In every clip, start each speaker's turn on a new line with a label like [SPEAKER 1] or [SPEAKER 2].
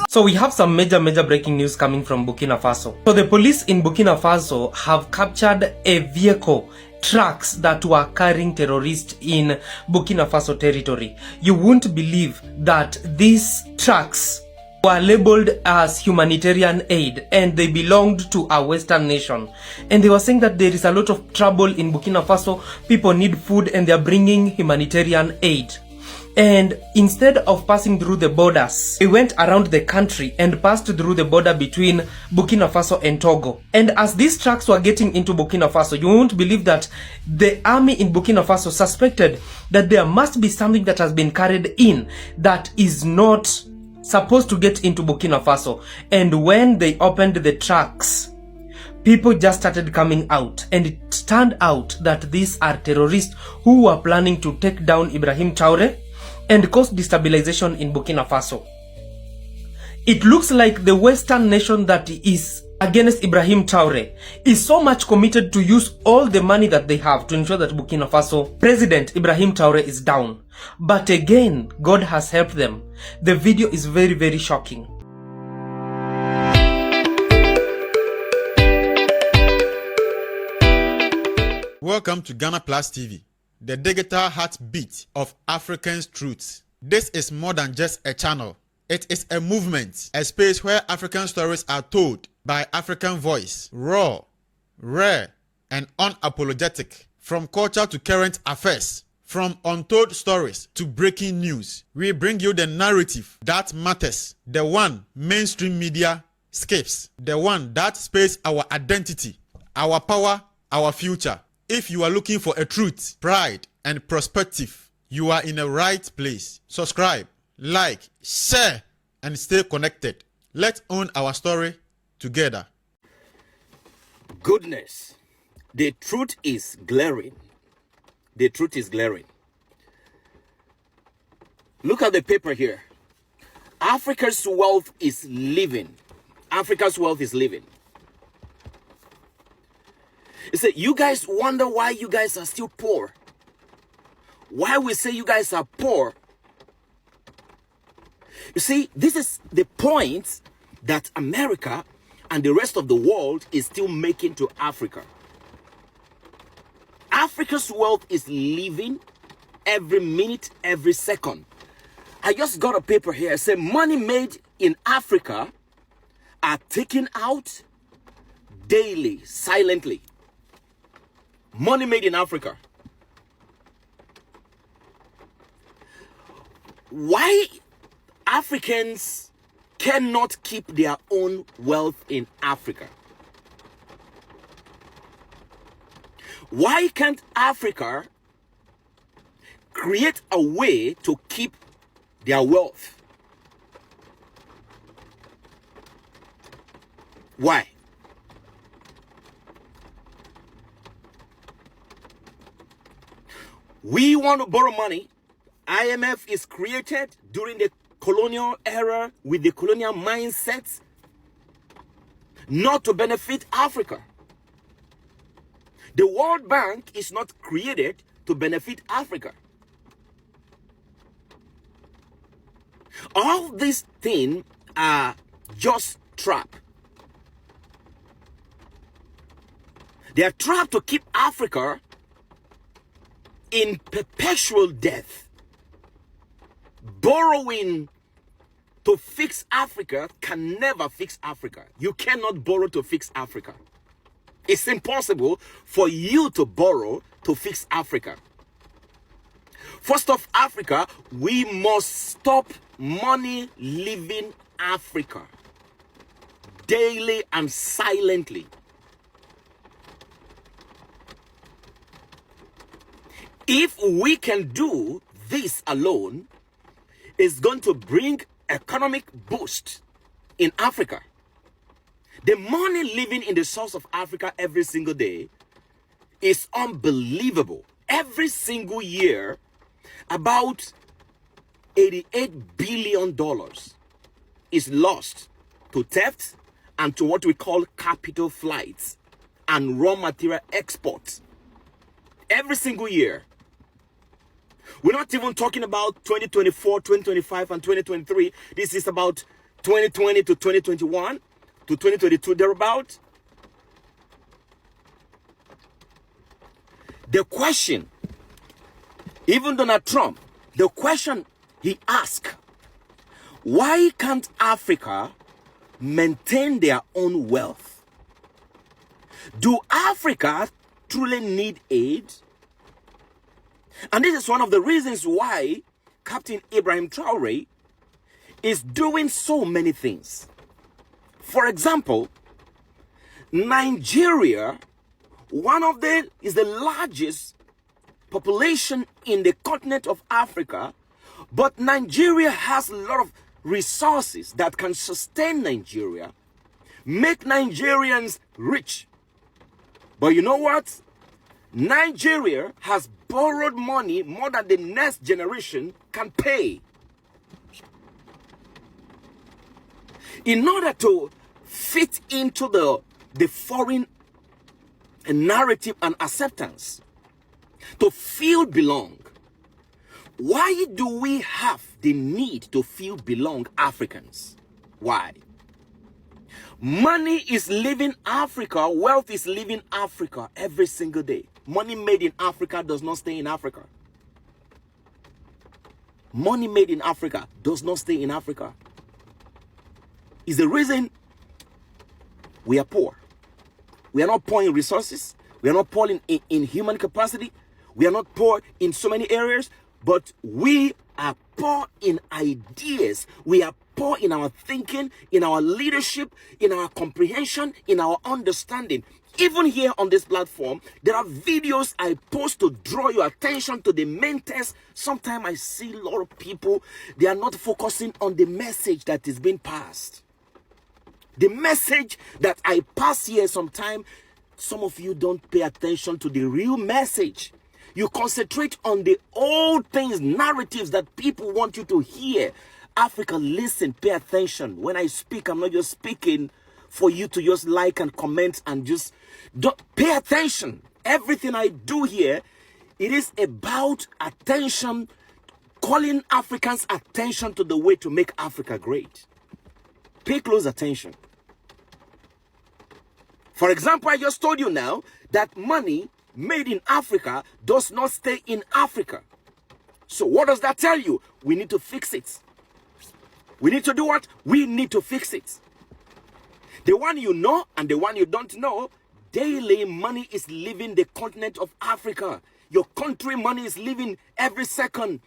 [SPEAKER 1] So we have some major breaking news coming from Burkina Faso. So the police in Burkina Faso have captured a vehicle, trucks that were carrying terrorists in Burkina Faso territory. You won't believe that these trucks were labeled as humanitarian aid and they belonged to a Western nation. And they were saying that there is a lot of trouble in Burkina Faso. People need food and they are bringing humanitarian aid. And instead of passing through the borders, they went around the country and passed through the border between Burkina Faso and Togo. And as these trucks were getting into Burkina Faso, you won't believe that the army in Burkina Faso suspected that there must be something that has been carried in that is not supposed to get into Burkina Faso. And when they opened the trucks, people just started coming out, and it turned out that these are terrorists who were planning to take down Ibrahim Traoré and cause destabilization in Burkina Faso. It looks like the Western nation that is against Ibrahim Traoré is so much committed to use all the money that they have to ensure that Burkina Faso President Ibrahim Traoré is down. But again, God has helped them. The video is very shocking.
[SPEAKER 2] Welcome to GhanaPlusTv, the digital heartbeat of Africans' truths. This is more than just a channel. It is a movement, a space where African stories are told by African voice, raw, rare, and unapologetic. From culture to current affairs, from untold stories to breaking news, we bring you the narrative that matters, the one mainstream media skips, the one that spaces our identity, our power, our future. If you are looking for a truth, pride, and perspective, you are in the right place. Subscribe, like, share, and stay connected. Let's own our story together.
[SPEAKER 3] Goodness, the truth is glaring. The truth is glaring. Look at the paper here. Africa's wealth is living. Africa's wealth is living. It said, you guys wonder why you guys are still poor. Why we say you guys are poor. You see, this is the point that America and the rest of the world is still making to Africa. Africa's wealth is living every minute, every second. I just got a paper here. It said money made in Africa are taken out daily, silently. Money made in Africa. Why Africans cannot keep their own wealth in Africa? Why can't Africa create a way to keep their wealth? Why? We want to borrow money. IMF is created during the colonial era with the colonial mindset, not to benefit Africa. The World Bank is not created to benefit Africa. All these things are just trapped. They are trapped to keep Africa in perpetual death. Borrowing to fix Africa can never fix Africa. You cannot borrow to fix Africa. It's impossible for you to borrow to fix Africa. First of Africa, we must stop money leaving Africa daily and silently. If we can do this alone, it's going to bring economic boost in Africa. The money living in the source of Africa every single day is unbelievable. Every single year, about $88 billion is lost to theft and to what we call capital flights and raw material exports. Every single year. We're not even talking about 2024, 2025, and 2023. This is about 2020 to 2021 to 2022, thereabout. The question, even Donald Trump, the question he asked, why can't Africa maintain their own wealth? Do Africa truly need aid? And this is one of the reasons why Captain Ibrahim Traoré is doing so many things. For example, Nigeria, is the largest population in the continent of Africa, but Nigeria has a lot of resources that can sustain Nigeria, make Nigerians rich. But you know what? Nigeria has borrowed money more than the next generation can pay. In order to fit into the foreign narrative and acceptance, to feel belong. Why do we have the need to feel belong, Africans? Why? Money is leaving Africa, wealth is leaving Africa every single day. Money made in Africa does not stay in Africa. Money made in Africa does not stay in Africa. Is the reason we are poor. We are not poor in resources. We are not poor in human capacity. We are not poor in so many areas, but we are poor in ideas. We are poor in our thinking, in our leadership, in our comprehension, in our understanding. Even here on this platform, there are videos I post to draw your attention to the main text. Sometimes I see a lot of people, they are not focusing on the message that is being passed. The message that I pass here sometimes, some of you don't pay attention to the real message. You concentrate on the old things, narratives that people want you to hear. Africa, listen, pay attention. When I speak, I'm not just speaking for you to just like and comment and just don't pay attention. Everything I do here, it is about attention, calling Africans' attention to the way to make Africa great. Pay close attention. For example, I just told you now that money made in Africa does not stay in Africa. So what does that tell you? We need to fix it. We need to do what? We need to fix it. The one you know and the one you don't know, daily money is leaving the continent of Africa. Your country money is leaving every second.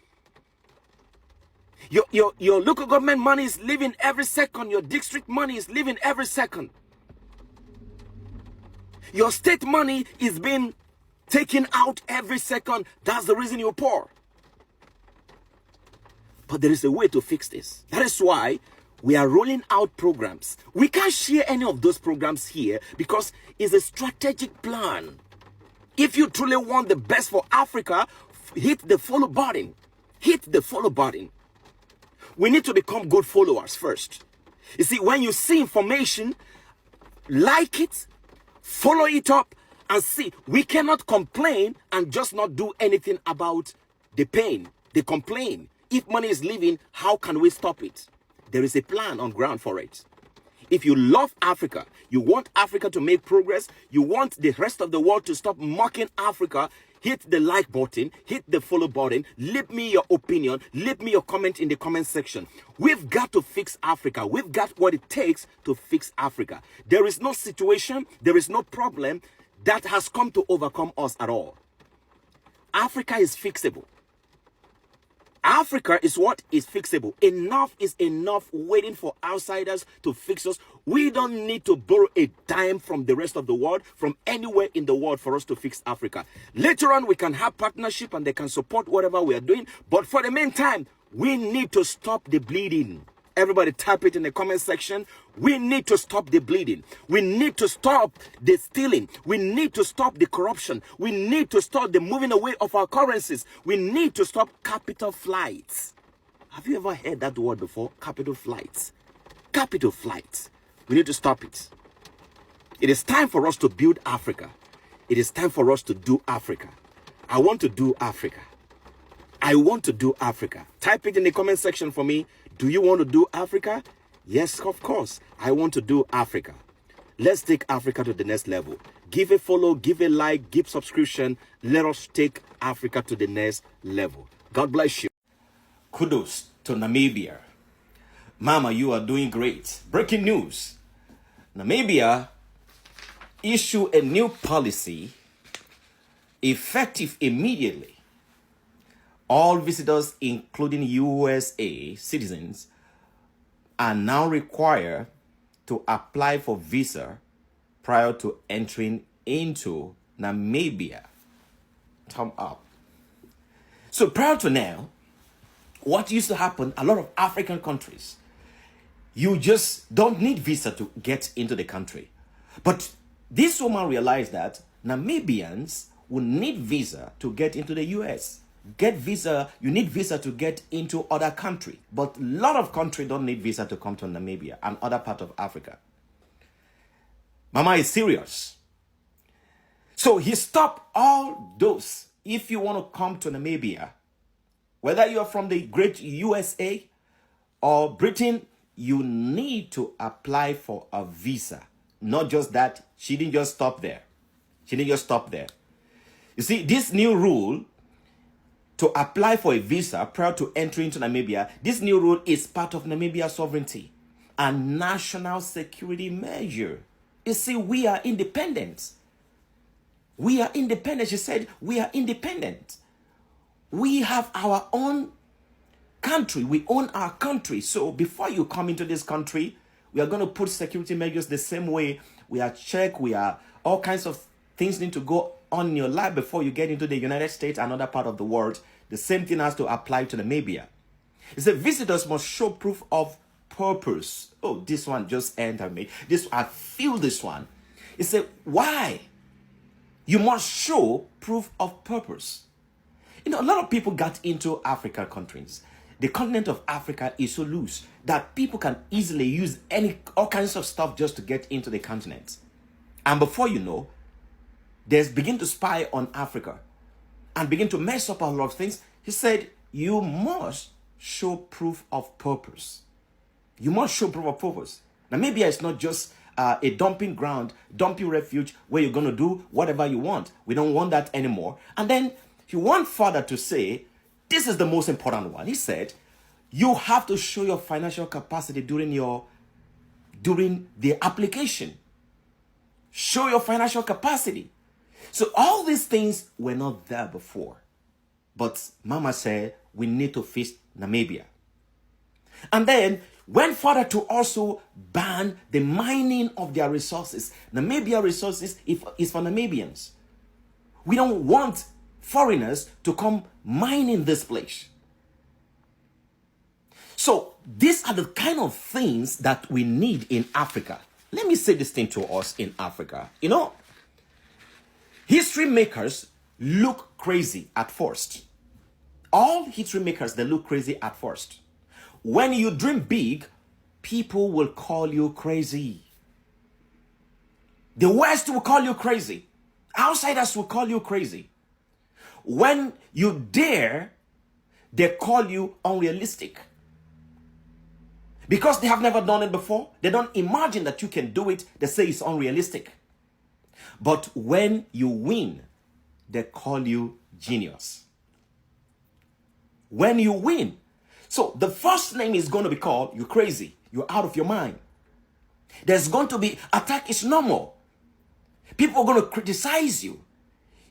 [SPEAKER 3] Your local government money is leaving every second. Your district money is leaving every second. Your state money is being taken out every second. That's the reason you're poor. But there is a way to fix this. That is why we are rolling out programs. We can't share any of those programs here because it's a strategic plan. If you truly want the best for Africa, hit the follow button. Hit the follow button. We need to become good followers first. You see, when you see information, like it, follow it up, and see. We cannot complain and just not do anything about the pain, the complaint. If money is leaving, how can we stop it? There is a plan on ground for it. If you love Africa, you want Africa to make progress, you want the rest of the world to stop mocking Africa, hit the like button, hit the follow button, leave me your opinion, leave me your comment in the comment section. We've got to fix Africa. We've got what it takes to fix Africa. There is no situation, there is no problem that has come to overcome us at all. Africa is fixable. Africa is what is fixable. Enough is enough waiting for outsiders to fix us. We don't need to borrow a dime from the rest of the world, from anywhere in the world for us to fix Africa. Later on, we can have partnership and they can support whatever we are doing. But for the meantime, we need to stop the bleeding. Everybody type it in the comment section. We need to stop the bleeding. We need to stop the stealing. We need to stop the corruption. We need to stop the moving away of our currencies. We need to stop capital flights. Have you ever heard that word before? Capital flights. Capital flights. We need to stop it. It is time for us to build Africa. It is time for us to do Africa. I want to do Africa. I want to do Africa. Type it in the comment section for me. Do you want to do Africa? Yes, of course. I want to do Africa. Let's take Africa to the next level. Give a follow, give a like, give subscription. Let us take Africa to the next level. God bless you. Kudos to Namibia. Mama, you are doing great. Breaking news. Namibia issue a new policy effective immediately. All visitors, including USA citizens, are now required to apply for visa prior to entering into Namibia. Thumb up. So prior to now, what used to happen, a lot of African countries, you just don't need visa to get into the country. But this woman realized that Namibians will need visa to get into the US. You need visa to get into other country. But a lot of countries don't need visa to come to Namibia and other part of Africa. Mama is serious. So he stopped all those. If you want to come to Namibia, whether you're from the great USA or Britain, you need to apply for a visa. Not just that, she didn't just stop there. You see, this new rule to apply for a visa prior to entering into Namibia, this new rule is part of Namibia's sovereignty and national security measure. You see, we are independent. She said, we are independent. We have our own country. We own our country. So before you come into this country, we are going to put security measures the same way. We are checked. We are all kinds of things need to go on in your life before you get into the United States and other part of the world. The same thing has to apply to Namibia. It said visitors must show proof of purpose. Oh, this one just entered me. I feel this one. It said, why? You must show proof of purpose. You know, a lot of people got into African countries. The continent of Africa is so loose that people can easily use all kinds of stuff just to get into the continent. And before you know, there's begin to spy on Africa and begin to mess up a lot of things. He said, you must show proof of purpose. You must show proof of purpose. Namibia is not just a dumping ground, dumping refuge where you're going to do whatever you want. We don't want that anymore. And then he went further to say, this is the most important one. He said, you have to show your financial capacity during the application. Show your financial capacity. So all these things were not there before. But Mama said, we need to fix Namibia. And then went further to also ban the mining of their resources. Namibia resources is for Namibians. We don't want foreigners to come mining this place. So these are the kind of things that we need in Africa. Let me say this thing to us in Africa. You know, history makers look crazy at first. All history makers, they look crazy at first. When you dream big, people will call you crazy. The West will call you crazy. Outsiders will call you crazy. When you dare, they call you unrealistic. Because they have never done it before, they don't imagine that you can do it. They say it's unrealistic. But when you win, they call you genius. When you win. So the first name is going to be called, you're crazy. You're out of your mind. There's going to be, attack is normal. People are going to criticize you.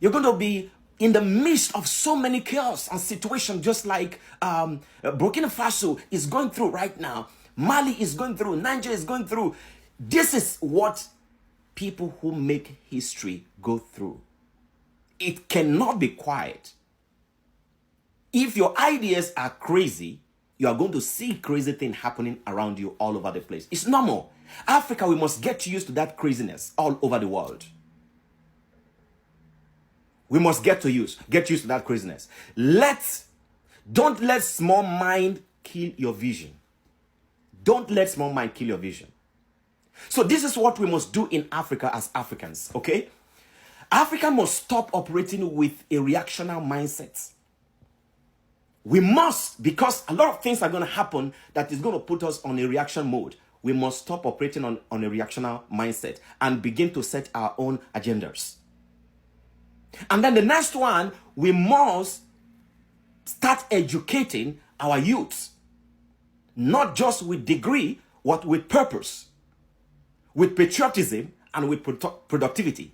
[SPEAKER 3] You're going to be in the midst of so many chaos and situations, just like Burkina Faso is going through right now. Mali is going through. Nigeria is going through. This is what people who make history go through. It cannot be quiet. If your ideas are crazy, you are going to see crazy things happening around you all over the place. It's normal. Africa, we must get used to that craziness all over the world. We must get used to that craziness. Don't let small mind kill your vision. Don't let small mind kill your vision. So this is what we must do in Africa as Africans, okay? Africa must stop operating with a reactionary mindset. We must, because a lot of things are going to happen that is going to put us on a reaction mode. We must stop operating on a reactional mindset and begin to set our own agendas. And then the next one, we must start educating our youths, not just with degree, but with purpose, with patriotism, and with productivity.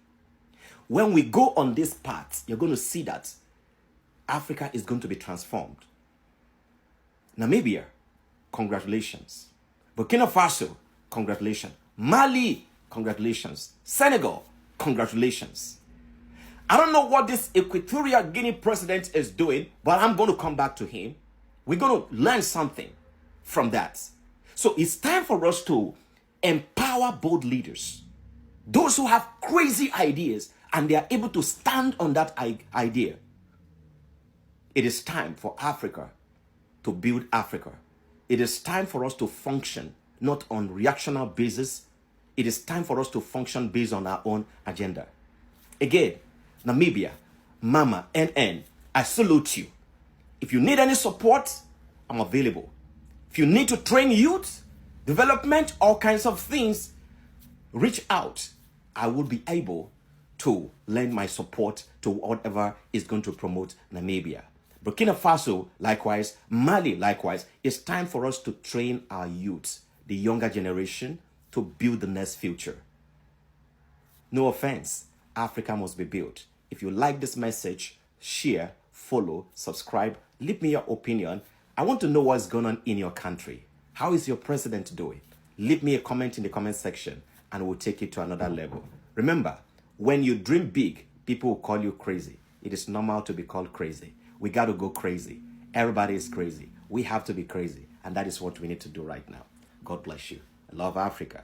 [SPEAKER 3] When we go on this path, you're going to see that Africa is going to be transformed. Namibia, congratulations. Burkina Faso, congratulations. Mali, congratulations. Senegal, congratulations. I don't know what this Equatorial Guinea president is doing, but I'm going to come back to him. We're going to learn something from that. So it's time for us to empower bold leaders, those who have crazy ideas and they are able to stand on that idea. It is time for Africa to build Africa. It is time for us to function not on reactional basis. It is time for us to function based on our own agenda. Again, Namibia, Mama, NN, I salute you. If you need any support, I'm available. If you need to train youth, development, all kinds of things, reach out. I will be able to lend my support to whatever is going to promote Namibia. Burkina Faso, likewise. Mali, likewise. It's time for us to train our youths, the younger generation, to build the next future. No offense, Africa must be built. If you like this message, share, follow, subscribe, leave me your opinion. I want to know what's going on in your country. How is your president doing? Leave me a comment in the comment section and we'll take it to another level. Remember, when you dream big, people will call you crazy. It is normal to be called crazy. We got to go crazy. Everybody is crazy. We have to be crazy. And that is what we need to do right now. God bless you. I love Africa.